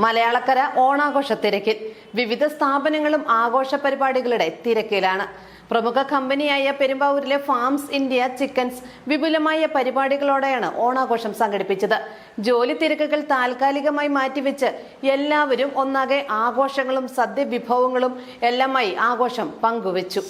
മലയാളക്കര ഓണാഘോഷ തിരക്കിൽ. വിവിധ സ്ഥാപനങ്ങളും ആഘോഷ പരിപാടികളുടെ തിരക്കിലാണ്. പ്രമുഖ കമ്പനിയായ പെരുമ്പാവൂരിലെ ഫാംസ് ഇന്ത്യ ചിക്കൻസ് വിപുലമായ പരിപാടികളോടെയാണ് ഓണാഘോഷം സംഘടിപ്പിച്ചത്. ജോലി തിരക്കുകൾ താൽക്കാലികമായി മാറ്റിവെച്ച് എല്ലാവരും ഒന്നാകെ ആഘോഷങ്ങളും സദ്യ വിഭവങ്ങളും എല്ലാമായി ആഘോഷം പങ്കുവച്ചു.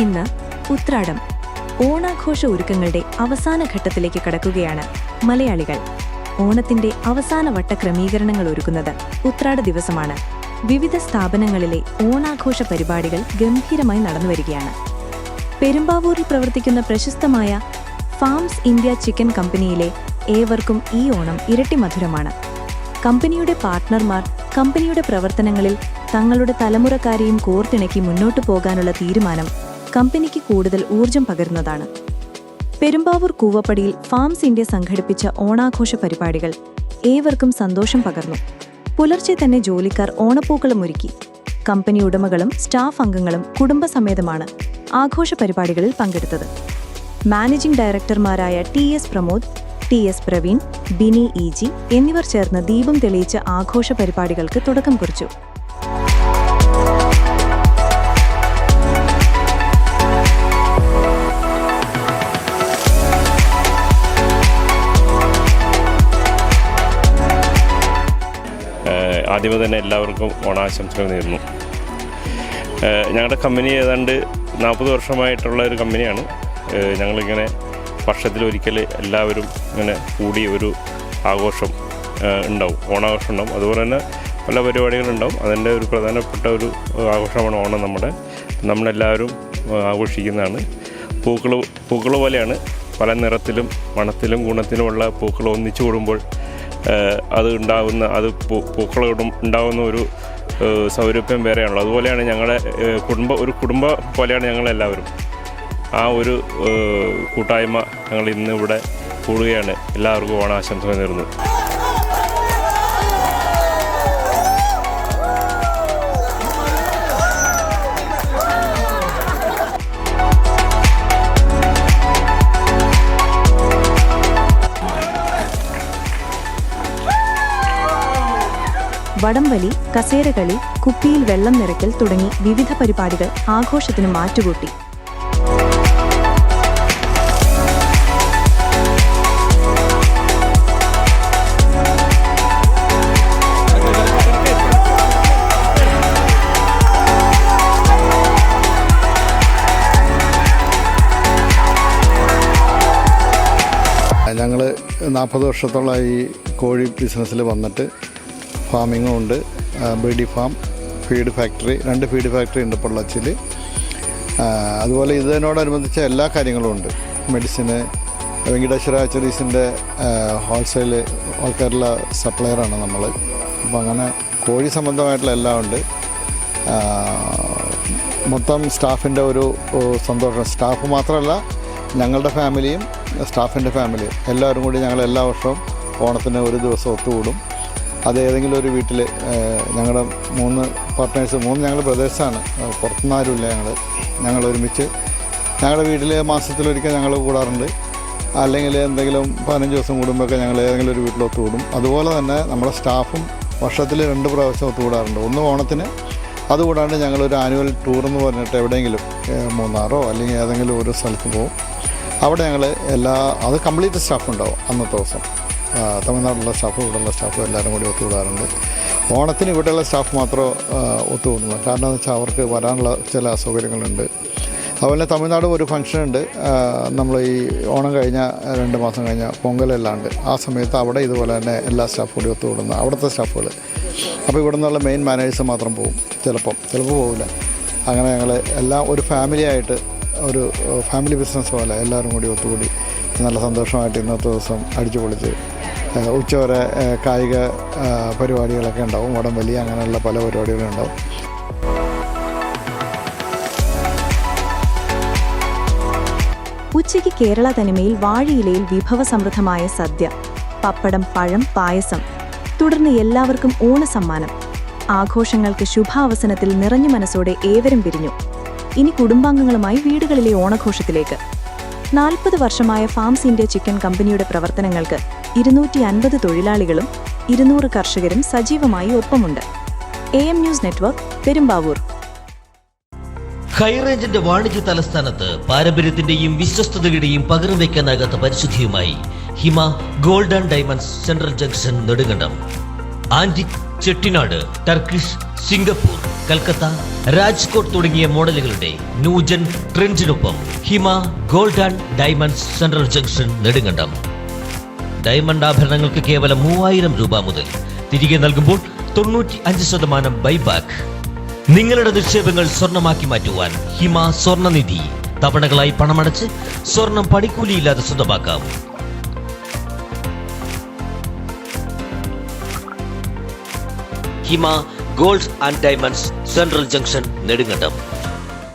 ഇന്ന് ഉത്രാടം. ഓണാഘോഷ ഒരുക്കങ്ങളുടെ അവസാന ഘട്ടത്തിലേക്ക് കടക്കുകയാണ് മലയാളികൾ. ഓണത്തിന്റെ അവസാന വട്ട ക്രമീകരണങ്ങൾ ഒരുക്കുന്നത് ഉത്രാട ദിവസമാണ്. വിവിധ സ്ഥാപനങ്ങളിലെ ഓണാഘോഷ പരിപാടികൾ ഗംഭീരമായി നടന്നുവരികയാണ്. പെരുമ്പാവൂരിൽ പ്രവർത്തിക്കുന്ന പ്രശസ്തമായ ഫാംസ് ഇന്ത്യ ചിക്കൻ കമ്പനിയിലെ ഏവർക്കും ഈ ഓണം ഇരട്ടി മധുരമാണ്. കമ്പനിയുടെ പാർട്ട്ണർമാർ കമ്പനിയുടെ പ്രവർത്തനങ്ങളിൽ തങ്ങളുടെ തലമുറക്കാരെയും കോർത്തിണക്കി മുന്നോട്ടു പോകാനുള്ള തീരുമാനം കമ്പനിക്ക് കൂടുതൽ ഊർജം പകരുന്നതാണ്. പെരുമ്പാവൂർ കൂവപ്പടിയിൽ ഫാംസ് ഇന്ത്യ സംഘടിപ്പിച്ച ഓണാഘോഷ പരിപാടികൾ ഏവർക്കും സന്തോഷം പകർന്നു. പുലർച്ചെ തന്നെ ജോലിക്കാർ ഓണപ്പൂക്കളം ഒരുക്കി. കമ്പനി ഉടമകളും സ്റ്റാഫ് അംഗങ്ങളും കുടുംബസമേതമാണ് ആഘോഷ പരിപാടികളിൽ പങ്കെടുത്തത്. മാനേജിംഗ് ഡയറക്ടർമാരായ TS Pramod, TS Praveen, Bini EG എന്നിവർ ചേർന്ന് ദീപം തെളിയിച്ച് ആഘോഷ പരിപാടികൾക്ക് തുടക്കം കുറിച്ചു. ആദ്യമേ തന്നെ എല്ലാവർക്കും ഓണാശംസകൾ നേരുന്നു. ഞങ്ങളുടെ കമ്പനി ഏതാണ്ട് 40 വർഷമായിട്ടുള്ള ഒരു കമ്പനിയാണ്. ഞങ്ങളിങ്ങനെ വർഷത്തിലൊരിക്കൽ എല്ലാവരും ഇങ്ങനെ കൂടി ഒരു ആഘോഷം ഉണ്ടാവും, ഓണാഘോഷം ഉണ്ടാവും. അതുപോലെ തന്നെ പല പരിപാടികളുണ്ടാവും. അതിൻ്റെ ഒരു പ്രധാനപ്പെട്ട ഒരു ആഘോഷമാണ് ഓണം. നമ്മളെല്ലാവരും ആഘോഷിക്കുന്നതാണ്. പൂക്കൾ പോലെയാണ്, പല നിറത്തിലും മണത്തിലും ഗുണത്തിലുമുള്ള പൂക്കൾ ഒന്നിച്ചു കൂടുമ്പോൾ അത് ഉണ്ടാകുന്ന ഒരു സൗരഭ്യം വേറെയാണല്ലോ. അതുപോലെയാണ് ഞങ്ങളുടെ ഒരു കുടുംബ പോലെയാണ് ഞങ്ങളെല്ലാവരും. ആ ഒരു കൂട്ടായ്മ ഞങ്ങൾ ഇന്ന് ഇവിടെ കൂടുകയാണ്. എല്ലാവർക്കും ഓണാശംസകൾ നേരുന്നു. വടംവലി, കസേരകളി, കുപ്പിയിൽ വെള്ളം നിറയ്ക്കൽ തുടങ്ങി വിവിധ പരിപാടികൾ ആഘോഷത്തിന് മാറ്റുകൂട്ടി. ഞങ്ങൾ 40 വർഷത്തോളം ഈ കോഴി ബിസിനസ്സിൽ വന്നിട്ട് ഫാമിങ്ങും ഉണ്ട്. ബേഡി farm, feed factory, 2 feed factory ഉണ്ട് പൊള്ളാച്ചിയിൽ. അതുപോലെ ഇതിനോടനുബന്ധിച്ച എല്ലാ കാര്യങ്ങളും ഉണ്ട്. മെഡിസിന്, വെങ്കിടേശ്വര ആച്ചറീസിൻ്റെ ഹോൾസെയിൽ ഓൾ കേരള സപ്ലയറാണ് നമ്മൾ. അപ്പോൾ അങ്ങനെ കോഴി സംബന്ധമായിട്ടുള്ള എല്ലാം ഉണ്ട്. മൊത്തം സ്റ്റാഫിൻ്റെ ഒരു സന്തോഷം. സ്റ്റാഫ് മാത്രമല്ല, ഞങ്ങളുടെ ഫാമിലിയും സ്റ്റാഫിൻ്റെ ഫാമിലിയും എല്ലാവരും കൂടി ഞങ്ങൾ എല്ലാ വർഷവും ഓണത്തിന് ഒരു ദിവസം ഒത്തുകൂടും. അത് ഏതെങ്കിലും ഒരു വീട്ടിൽ ഞങ്ങളുടെ 3 പാർട്ട്നേഴ്സ്, 3 ഞങ്ങൾ ബ്രദേഴ്സാണ്, പുറത്തുനിന്ന് ആരുമില്ല. ഞങ്ങൾ ഒരുമിച്ച് ഞങ്ങളുടെ വീട്ടിൽ മാസത്തിലൊരിക്കൽ ഞങ്ങൾ കൂടാറുണ്ട്. അല്ലെങ്കിൽ എന്തെങ്കിലും 15 ദിവസം കൂടുമ്പോഴൊക്കെ ഞങ്ങൾ ഏതെങ്കിലും ഒരു വീട്ടിൽ ഒത്തുകൂടും. അതുപോലെ തന്നെ നമ്മുടെ സ്റ്റാഫും വർഷത്തിൽ 2 പ്രാവശ്യം ഒത്തുകൂടാറുണ്ട്. ഒന്ന് ഓണത്തിന്, അതുകൂടാണ്ട് ഞങ്ങളൊരു ആനുവൽ ടൂർ എന്ന് പറഞ്ഞിട്ട് എവിടെയെങ്കിലും മൂന്നാറോ അല്ലെങ്കിൽ ഏതെങ്കിലും ഒരു സ്ഥലത്ത് പോകും. അവിടെ ഞങ്ങൾ അത് കംപ്ലീറ്റ് സ്റ്റാഫ് ഉണ്ടാവും അന്നത്തെ ദിവസം. തമിഴ്നാട്ടിലുള്ള സ്റ്റാഫും ഇവിടെയുള്ള സ്റ്റാഫും എല്ലാവരും കൂടി ഒത്തുകൂടാറുണ്ട്. ഓണത്തിന് ഇവിടെയുള്ള സ്റ്റാഫ് മാത്രം ഒത്തുകൂടുന്നു. കാരണം എന്ന് വെച്ചാൽ അവർക്ക് വരാനുള്ള ചില അസൗകര്യങ്ങളുണ്ട്. അതുപോലെ തമിഴ്നാട് ഒരു ഫംഗ്ഷനുണ്ട്. നമ്മൾ ഈ ഓണം കഴിഞ്ഞ 2 മാസം കഴിഞ്ഞ പൊങ്കലെല്ലാം ഉണ്ട്. ആ സമയത്ത് അവിടെ ഇതുപോലെ തന്നെ എല്ലാ സ്റ്റാഫും കൂടി ഒത്തുകൂടുന്ന അവിടുത്തെ സ്റ്റാഫുകൾ. അപ്പോൾ ഇവിടെ നിന്നുള്ള മെയിൻ മാനേജേഴ്സ് മാത്രം പോകും. ചിലപ്പോൾ പോവില്ല. അങ്ങനെ ഞങ്ങൾ എല്ലാം ഒരു ഫാമിലിയായിട്ട്, ഒരു ഫാമിലി ബിസിനസ് പോലെ എല്ലാവരും കൂടി ഒത്തുകൂടി നല്ല സന്തോഷമായിട്ട് ഇന്നത്തെ ദിവസം അടിച്ചു പൊളിച്ച് ഉച്ചവരെ കായിക പരിപാടികളൊക്കെ ഉണ്ടാവും. വടംവലി അങ്ങനെയുള്ള പല പരിപാടികളും ഉണ്ടാവും. ഉച്ചയ്ക്ക് കേരള തനിമയിൽ വാഴയിലയിൽ വിഭവസമൃദ്ധമായ സദ്യ, പപ്പടം, പഴം, പായസം. തുടർന്ന് എല്ലാവർക്കും ഓണസമ്മാനം. ആഘോഷങ്ങൾക്ക് ശുഭാവസനത്തിൽ നിറഞ്ഞ മനസ്സോടെ ഏവരും പിരിഞ്ഞു. ഇനി കുടുംബാംഗങ്ങളുമായി വീടുകളിലെ ഓണഘോഷത്തിലേക്ക്. 40 വർഷമായ ഫാംസ് ഇന്ത്യ ചിക്കൻ കമ്പനിയുടെ പ്രവർത്തനങ്ങൾക്ക് 250 തൊഴിലാളികളും 200 കർഷകരും സജീവമായി ഒപ്പമുണ്ട്. AM news network, Perumbavoor. ഹൈറേഞ്ചിന്റെ വാണിജ്യ തലസ്ഥാനത്ത് പാരമ്പര്യത്തിന്റെയും വിശ്വസ്തതയുടെയും പകരം വയ്ക്കാനാകാത്ത പരിശുദ്ധിയുമായി Hima gold and diamonds, central junction, Nedumkandam. Antique, Chettinad, Turkish, Singapore, Calcutta, Rajkot തുടങ്ങിയ മോഡലുകളുടെ ന്യൂജൻ ട്രെൻഡിനൊപ്പം Hima gold and diamonds, central junction, Nedumkandam. Diamond ആഭരണങ്ങൾക്ക് കേവലം 3000 രൂപ മുതൽ. തിരികെ നൽകുമ്പോൾ 95% ബൈബാക്ക്. നിങ്ങളുടെ നിക്ഷേപങ്ങൾ സ്വർണമാക്കി മാറ്റുവാൻ ഹിമ സ്വർണനിധി. തവണകളായി പണമടച്ച് സ്വർണം പണിക്കൂലിയില്ലാതെ സ്വന്തമാക്കാം. Hima gold and diamonds, central junction, Nedumkandam.